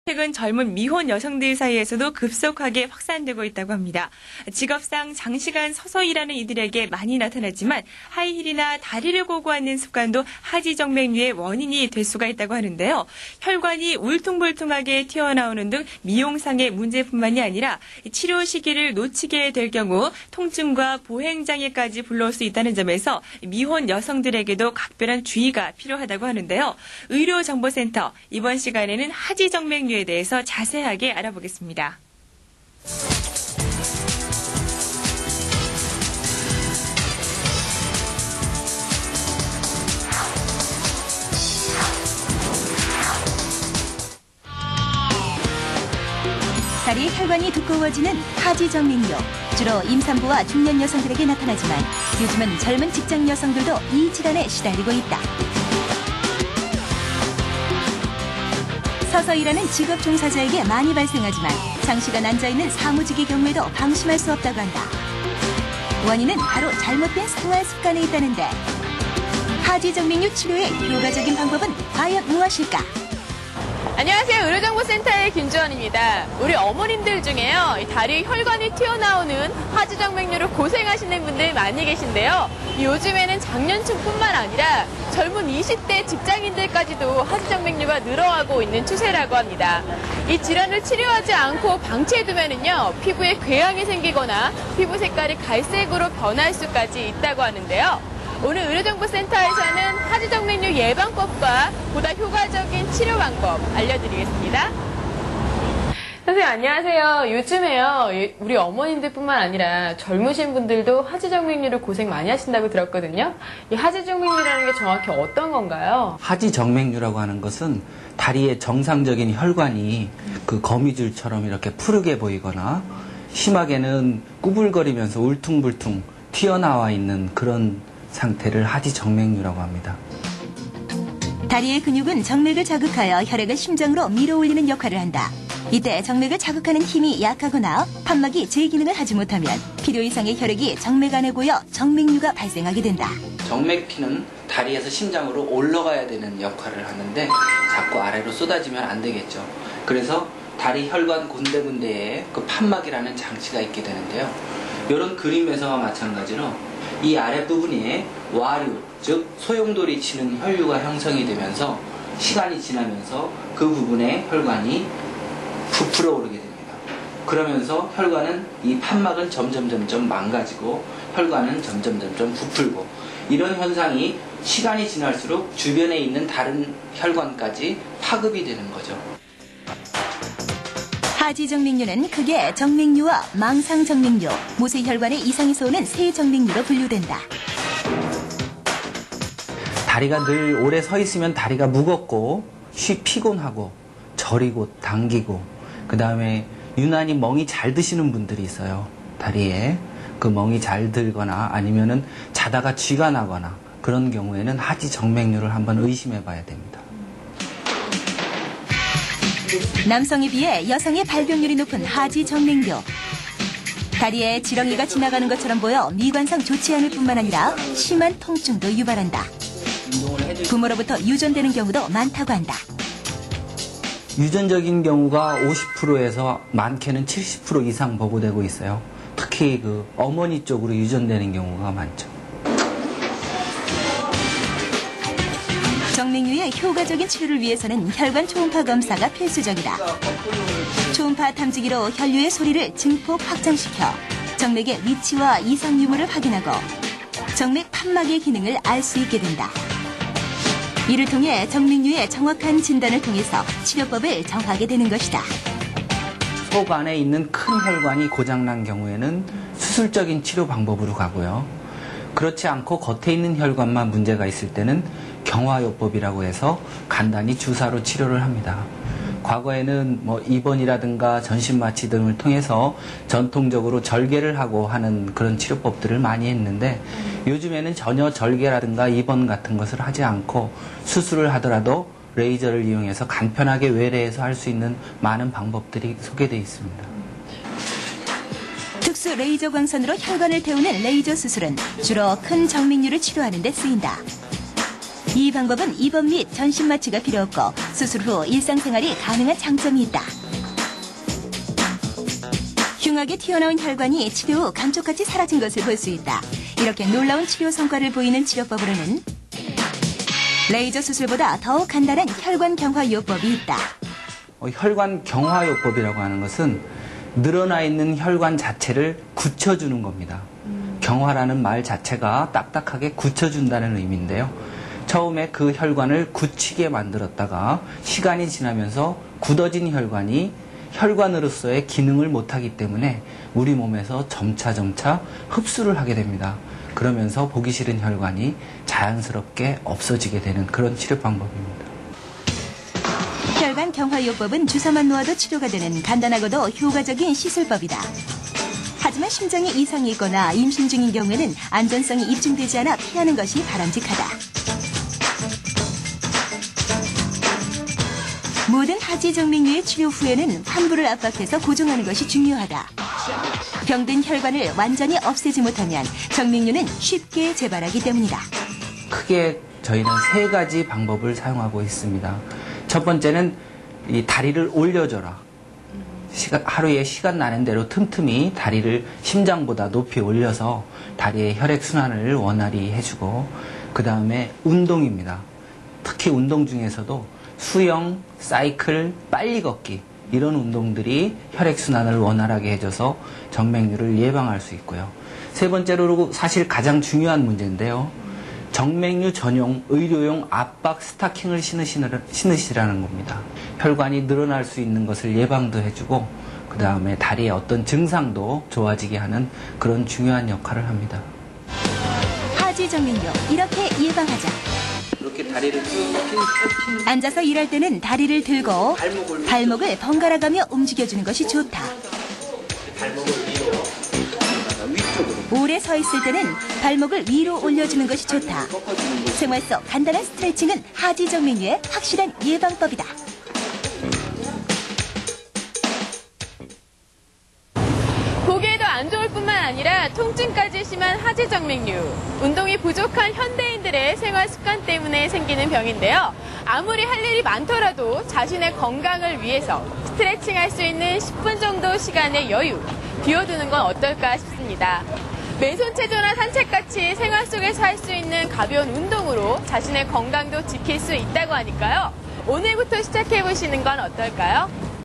최근 젊은 미혼 여성들 사이에서도 급속하게 확산되고 있다고 합니다. 직업상 장시간 서서 일하는 이들에게 많이 나타나지만 하이힐이나 다리를 고고 앉는 습관도 하지정맥류의 원인이 될 수가 있다고 하는데요. 혈관이 울퉁불퉁하게 튀어나오는 등 미용상의 문제뿐만이 아니라 치료 시기를 놓치게 될 경우 통증과 보행장애까지 불러올 수 있다는 점에서 미혼 여성들에게도 각별한 주의가 필요하다고 하는데요. 의료정보센터 이번 시간에는 하지정맥류 에 대해서 자세하게 알아보겠습니다. 다리 혈관이 두꺼워지는 하지정맥류. 주로 임산부와 중년 여성들에게 나타나지만 요즘은 젊은 직장 여성들도 이 질환에 시달리고 있다. 서서 일하는 직업 종사자에게 많이 발생하지만 장시간 앉아있는 사무직의 경우에도 방심할 수 없다고 한다. 원인은 바로 잘못된 생활 습관에 있다는데 하지정맥류 치료의 효과적인 방법은 과연 무엇일까? 안녕하세요. 의료정보센터의 김주원입니다. 우리 어머님들 중에요, 이 다리 혈관이 튀어나오는 하지정맥류로 고생하시는 분들 많이 계신데요. 요즘에는 장년층뿐만 아니라 젊은 20대 직장인들까지도 하지정맥류가 늘어가고 있는 추세라고 합니다. 이 질환을 치료하지 않고 방치해두면은요, 피부에 궤양이 생기거나 피부 색깔이 갈색으로 변할 수까지 있다고 하는데요. 오늘 의료정보센터에서는 하지정맥류 예방법과 보다 효과적인 치료 방법 알려드리겠습니다. 선생님 안녕하세요. 요즘에요, 우리 어머님들뿐만 아니라 젊으신 분들도 하지정맥류로 고생 많이 하신다고 들었거든요. 이 하지정맥류라는 게 정확히 어떤 건가요? 하지정맥류라고 하는 것은 다리의 정상적인 혈관이 그 거미줄처럼 이렇게 푸르게 보이거나 심하게는 구불거리면서 울퉁불퉁 튀어나와 있는 그런 상태를 하지정맥류라고 합니다. 다리의 근육은 정맥을 자극하여 혈액을 심장으로 밀어올리는 역할을 한다. 이때 정맥을 자극하는 힘이 약하거나 판막이 제 기능을 하지 못하면 필요 이상의 혈액이 정맥 안에 고여 정맥류가 발생하게 된다. 정맥피는 다리에서 심장으로 올라가야 되는 역할을 하는데 자꾸 아래로 쏟아지면 안 되겠죠. 그래서 다리 혈관 군데군데에 그 판막이라는 장치가 있게 되는데요. 이런 그림에서와 마찬가지로 이 아랫부분에 와류, 즉 소용돌이 치는 혈류가 형성이 되면서 시간이 지나면서 그 부분에 혈관이 부풀어 오르게 됩니다. 그러면서 혈관은 이 판막은 점점 망가지고 혈관은 점점 부풀고 이런 현상이 시간이 지날수록 주변에 있는 다른 혈관까지 파급이 되는 거죠. 하지정맥류는 크게 정맥류와 망상정맥류, 모세혈관에 이상에서 오는 세정맥류로 분류된다. 다리가 늘 오래 서 있으면 다리가 무겁고 피곤하고 저리고 당기고 그 다음에 유난히 멍이 잘 드시는 분들이 있어요. 다리에 그 멍이 잘 들거나 아니면은 자다가 쥐가 나거나 그런 경우에는 하지정맥류를 한번 의심해 봐야 됩니다. 남성에 비해 여성의 발병률이 높은 하지정맥류. 다리에 지렁이가 지나가는 것처럼 보여 미관상 좋지 않을 뿐만 아니라 심한 통증도 유발한다. 부모로부터 유전되는 경우도 많다고 한다. 유전적인 경우가 50%에서 많게는 70% 이상 보고되고 있어요. 특히 그 어머니 쪽으로 유전되는 경우가 많죠. 정맥류의 효과적인 치료를 위해서는 혈관 초음파 검사가 필수적이다. 초음파 탐지기로 혈류의 소리를 증폭 확장시켜 정맥의 위치와 이상 유무를 확인하고 정맥 판막의 기능을 알 수 있게 된다. 이를 통해 정맥류의 정확한 진단을 통해서 치료법을 정하게 되는 것이다. 속 안에 있는 큰 혈관이 고장난 경우에는 수술적인 치료 방법으로 가고요. 그렇지 않고 겉에 있는 혈관만 문제가 있을 때는 경화요법이라고 해서 간단히 주사로 치료를 합니다. 과거에는 입원이라든가 전신마취 등을 통해서 전통적으로 절개를 하고 하는 그런 치료법들을 많이 했는데 요즘에는 전혀 절개라든가 입원 같은 것을 하지 않고 수술을 하더라도 레이저를 이용해서 간편하게 외래해서 할 수 있는 많은 방법들이 소개되어 있습니다. 특수 레이저 광선으로 혈관을 태우는 레이저 수술은 주로 큰 정맥류를 치료하는 데 쓰인다. 이 방법은 입원 및 전신 마취가 필요 없고 수술 후 일상생활이 가능한 장점이 있다. 흉하게 튀어나온 혈관이 치료 후 감쪽같이 사라진 것을 볼 수 있다. 이렇게 놀라운 치료 성과를 보이는 치료법으로는 레이저 수술보다 더 간단한 혈관 경화요법이 있다. 혈관 경화요법이라고 하는 것은 늘어나 있는 혈관 자체를 굳혀주는 겁니다. 경화라는 말 자체가 딱딱하게 굳혀준다는 의미인데요. 처음에 그 혈관을 굳히게 만들었다가 시간이 지나면서 굳어진 혈관이 혈관으로서의 기능을 못하기 때문에 우리 몸에서 점차 흡수를 하게 됩니다. 그러면서 보기 싫은 혈관이 자연스럽게 없어지게 되는 그런 치료 방법입니다. 혈관 경화요법은 주사만 놓아도 치료가 되는 간단하고도 효과적인 시술법이다. 하지만 심장에 이상이 있거나 임신 중인 경우에는 안전성이 입증되지 않아 피하는 것이 바람직하다. 모든 하지정맥류의 치료 후에는 환부를 압박해서 고정하는 것이 중요하다. 병든 혈관을 완전히 없애지 못하면 정맥류는 쉽게 재발하기 때문이다. 크게 저희는 3가지 방법을 사용하고 있습니다. 첫 번째는 이 다리를 올려줘라. 하루에 시간 나는 대로 틈틈이 다리를 심장보다 높이 올려서 다리의 혈액순환을 원활히 해주고, 그 다음에 운동입니다. 특히 운동 중에서도 수영, 사이클, 빨리 걷기 이런 운동들이 혈액순환을 원활하게 해줘서 정맥류를 예방할 수 있고요. 세 번째로 사실 가장 중요한 문제인데요. 정맥류 전용 의료용 압박 스타킹을 신으시라는 겁니다. 혈관이 늘어날 수 있는 것을 예방도 해주고, 그 다음에 다리의 어떤 증상도 좋아지게 하는 그런 중요한 역할을 합니다. 하지정맥류 이렇게 예방하자. 이렇게 다리를 쭉 펴시는, 앉아서 일할 때는 다리를 들고 발목을 번갈아가며 움직여주는 것이 좋다. 발목을 위로, 위쪽으로. 오래 서 있을 때는 발목을 위로 올려주는 것이 좋다. 생활 속 간단한 스트레칭은 하지정맥류의 확실한 예방법이다. 보기에도 안 좋을 뿐만 아니라 통증까지 심한 하지정맥류. 운동이 부족한 현대인들의 생활 습관 때문에 생기는 병인데요. 아무리 할 일이 많더라도 자신의 건강을 위해서 스트레칭할 수 있는 10분 정도 시간의 여유 비워두는 건 어떨까 싶습니다. 맨손 체조나 산책같이 생활 속에서 할 수 있는 가벼운 운동으로 자신의 건강도 지킬 수 있다고 하니까요. 오늘부터 시작해보시는 건 어떨까요?